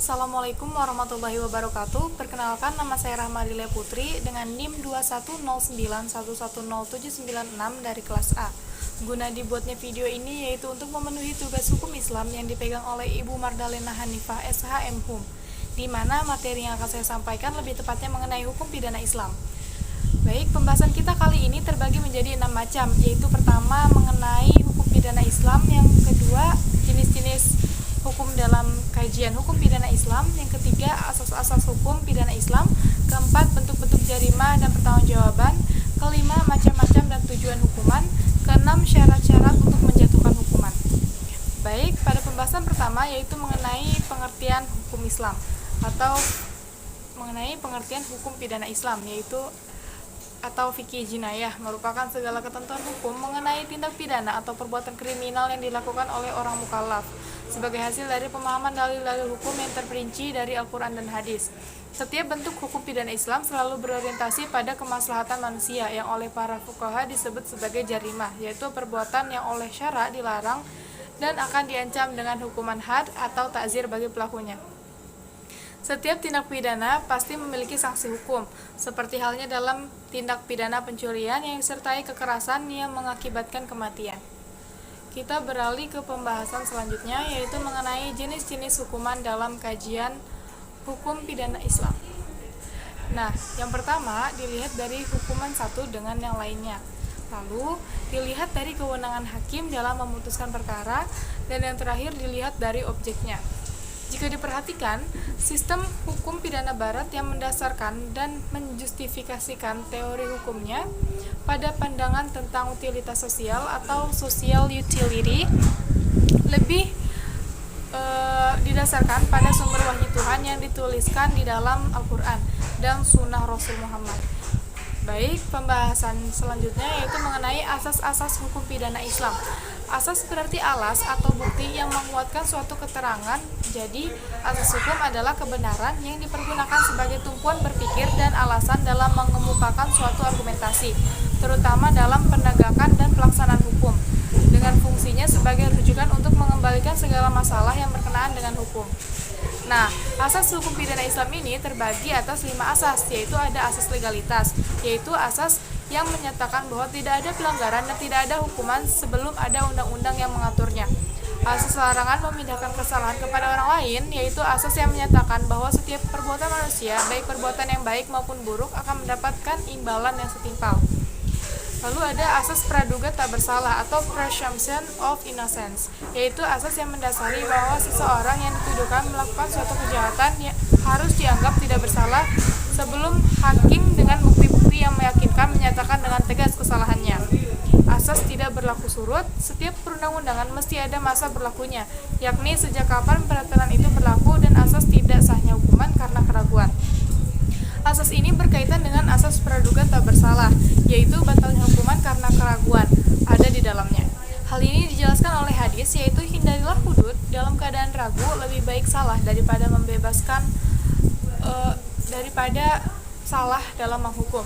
Assalamualaikum warahmatullahi wabarakatuh. Perkenalkan, nama saya Rahmadilia Putri dengan NIM 21091107996 dari kelas A. Guna dibuatnya video ini yaitu untuk memenuhi tugas hukum Islam yang dipegang oleh Ibu Mardalena Hanifah SHM Hum, di mana materi yang akan saya sampaikan lebih tepatnya mengenai hukum pidana Islam. Baik, pembahasan kita kali ini terbagi menjadi 6 macam, yaitu pertama mengenai hukum pidana Islam, yang kedua jenis-jenis hukum dalam kajian hukum pidana Islam, yang ketiga asas-asas hukum pidana Islam, keempat bentuk-bentuk jarimah dan pertanggungjawaban, kelima macam-macam dan tujuan hukuman, keenam syarat-syarat untuk menjatuhkan hukuman. Baik, pada pembahasan pertama yaitu mengenai pengertian hukum Islam atau mengenai pengertian hukum pidana Islam, yaitu atau fikih jinayah, merupakan segala ketentuan hukum mengenai tindak pidana atau perbuatan kriminal yang dilakukan oleh orang mukallaf sebagai hasil dari pemahaman dalil-dalil hukum yang terperinci dari Al-Quran dan Hadis. Setiap bentuk hukum pidana Islam selalu berorientasi pada kemaslahatan manusia yang oleh para fuqaha disebut sebagai jarimah, yaitu perbuatan yang oleh syara dilarang dan akan diancam dengan hukuman had atau takzir bagi pelakunya. Setiap tindak pidana pasti memiliki sanksi hukum, seperti halnya dalam tindak pidana pencurian yang disertai kekerasan yang mengakibatkan kematian. Kita beralih ke pembahasan selanjutnya, yaitu mengenai jenis-jenis hukuman dalam kajian hukum pidana Islam. Nah, yang pertama dilihat dari hukuman satu dengan yang lainnya. Lalu dilihat dari kewenangan hakim dalam memutuskan perkara, dan yang terakhir dilihat dari objeknya. Jika diperhatikan, sistem hukum pidana barat yang mendasarkan dan menjustifikasikan teori hukumnya pada pandangan tentang utilitas sosial atau social utility lebih didasarkan pada sumber wahyu Tuhan yang dituliskan di dalam Al-Quran dan Sunnah Rasul Muhammad. Baik, pembahasan selanjutnya yaitu mengenai asas-asas hukum pidana Islam. Asas berarti alas atau bukti yang menguatkan suatu keterangan. Jadi, asas hukum adalah kebenaran yang dipergunakan sebagai tumpuan berpikir dan alasan dalam mengemukakan suatu argumentasi, terutama dalam penegakan dan pelaksanaan hukum, dengan fungsinya sebagai rujukan untuk mengembalikan segala masalah yang berkenaan dengan hukum. Nah, asas hukum pidana Islam ini terbagi atas 5 asas, yaitu ada asas legalitas, yaitu asas yang menyatakan bahwa tidak ada pelanggaran dan tidak ada hukuman sebelum ada undang-undang yang mengaturnya. Asas larangan memindahkan kesalahan kepada orang lain, yaitu asas yang menyatakan bahwa setiap perbuatan manusia, baik perbuatan yang baik maupun buruk, akan mendapatkan imbalan yang setimpal. Lalu ada asas praduga tak bersalah atau presumption of innocence, yaitu asas yang mendasari bahwa seseorang yang dituduhkan melakukan suatu kejahatan harus dianggap tidak bersalah sebelum hakim dengan bukti-bukti yang meyakinkan menyatakan dengan tegas kesalahannya. Asas tidak berlaku surut, setiap perundang-undangan mesti ada masa berlakunya, yakni sejak kapan peraturan itu berlaku, dan asas tidak sahnya hukuman karena keraguan. Asas ini berkaitan dengan asas praduga tak bersalah, yaitu batalnya hukuman karena keraguan ada di dalamnya. Hal ini dijelaskan oleh hadis, yaitu hindarilah hudud dalam keadaan ragu, lebih baik salah daripada membebaskan daripada salah dalam menghukum.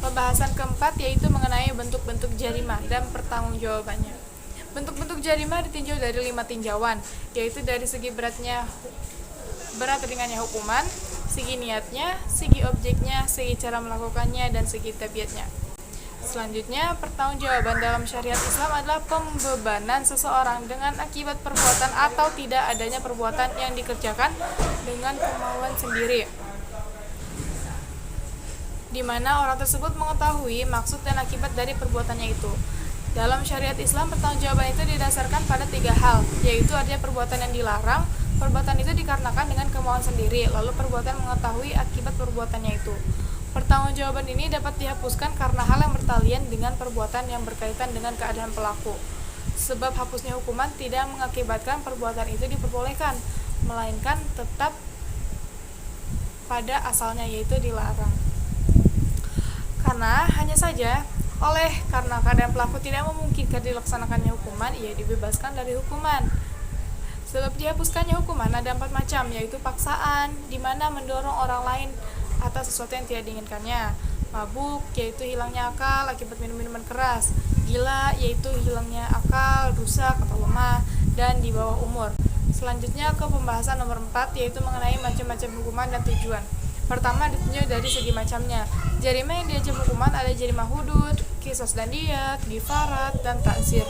Pembahasan keempat yaitu mengenai bentuk-bentuk jarimah dan pertanggungjawabannya. Bentuk-bentuk jarimah ditinjau dari 5 tinjauan, yaitu dari segi berat ringannya hukuman, segi niatnya, segi objeknya, segi cara melakukannya, dan segi tabiatnya. Selanjutnya, pertanggungjawaban dalam syariat Islam adalah pembebanan seseorang dengan akibat perbuatan atau tidak adanya perbuatan yang dikerjakan dengan kemauan sendiri, di mana orang tersebut mengetahui maksud dan akibat dari perbuatannya itu. Dalam syariat Islam, pertanggungjawaban itu didasarkan pada 3 hal, yaitu adanya perbuatan yang dilarang, perbuatan itu dikarenakan dengan kemauan sendiri, lalu perbuatan mengetahui akibat perbuatannya itu. Pertanggungjawaban ini dapat dihapuskan karena hal yang bertalian dengan perbuatan yang berkaitan dengan keadaan pelaku. Sebab hapusnya hukuman tidak mengakibatkan perbuatan itu diperbolehkan, melainkan tetap pada asalnya, yaitu dilarang. Karena keadaan pelaku tidak memungkinkan dilaksanakannya hukuman, ia dibebaskan dari hukuman. Sebab dihapuskannya hukuman ada 4 macam, yaitu paksaan, di mana mendorong orang lain atas sesuatu yang tidak diinginkannya. Mabuk, yaitu hilangnya akal akibat minum-minuman keras. Gila, yaitu hilangnya akal, rusak atau lemah, dan di bawah umur. Selanjutnya ke pembahasan nomor 4, yaitu mengenai macam-macam hukuman dan tujuan. Pertama, ditinjau dari segi macamnya. Jarima yang diancam hukuman ada jarima hudud, qisas dan diyat, gifarat, dan ta'zir.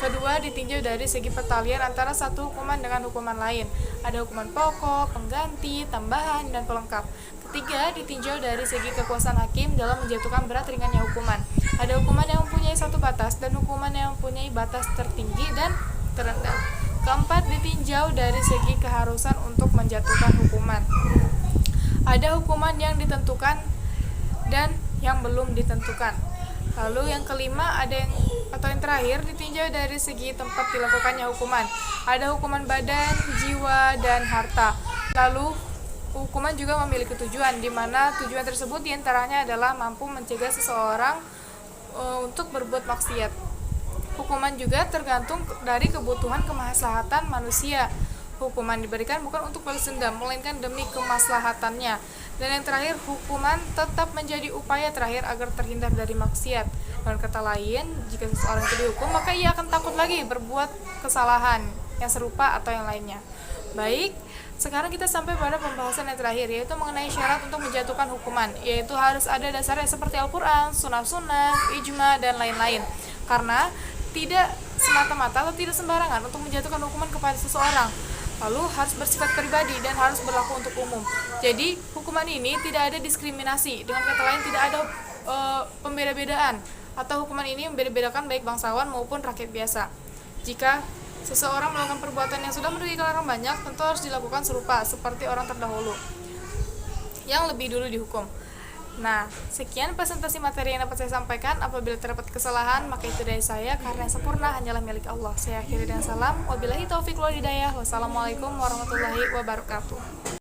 Kedua, ditinjau dari segi pertalian antara satu hukuman dengan hukuman lain. Ada hukuman pokok, pengganti, tambahan, dan pelengkap. Ketiga, ditinjau dari segi kekuasaan hakim dalam menjatuhkan berat ringannya hukuman. Ada hukuman yang mempunyai satu batas dan hukuman yang mempunyai batas tertinggi dan terendah. Keempat, ditinjau dari segi keharusan untuk menjatuhkan hukuman. Ada hukuman yang ditentukan dan yang belum ditentukan. Lalu yang kelima, yang terakhir, ditinjau dari segi tempat dilakukannya hukuman. Ada hukuman badan, jiwa, dan harta. Lalu hukuman juga memiliki tujuan, di mana tujuan tersebut diantaranya adalah mampu mencegah seseorang untuk berbuat maksiat. Hukuman juga tergantung dari kebutuhan kemaslahatan manusia. Hukuman diberikan bukan untuk balas dendam, melainkan demi kemaslahatannya. Dan yang terakhir, hukuman tetap menjadi upaya terakhir agar terhindar dari maksiat. Dengan kata lain, jika seseorang itu dihukum, maka ia akan takut lagi berbuat kesalahan yang serupa atau yang lainnya. Baik, sekarang kita sampai pada pembahasan yang terakhir, yaitu mengenai syarat untuk menjatuhkan hukuman, yaitu harus ada dasarnya seperti Al-Quran, sunnah-sunnah, ijma, dan lain-lain. Karena tidak semata-mata atau tidak sembarangan untuk menjatuhkan hukuman kepada seseorang. Lalu harus bersifat pribadi dan harus berlaku untuk umum. Jadi hukuman ini tidak ada diskriminasi. Dengan kata lain, tidak ada pembeda-bedaan atau hukuman ini membeda-bedakan baik bangsawan maupun rakyat biasa. Jika seseorang melakukan perbuatan yang sudah merugikan orang banyak, tentu harus dilakukan serupa seperti orang terdahulu yang lebih dulu dihukum. Nah, sekian presentasi materi yang dapat saya sampaikan. Apabila terdapat kesalahan, maka itu dari saya, karena yang sempurna hanyalah milik Allah. Saya akhiri dengan salam. Wabillahi taufiq wal hidayah. Wassalamualaikum warahmatullahi wabarakatuh.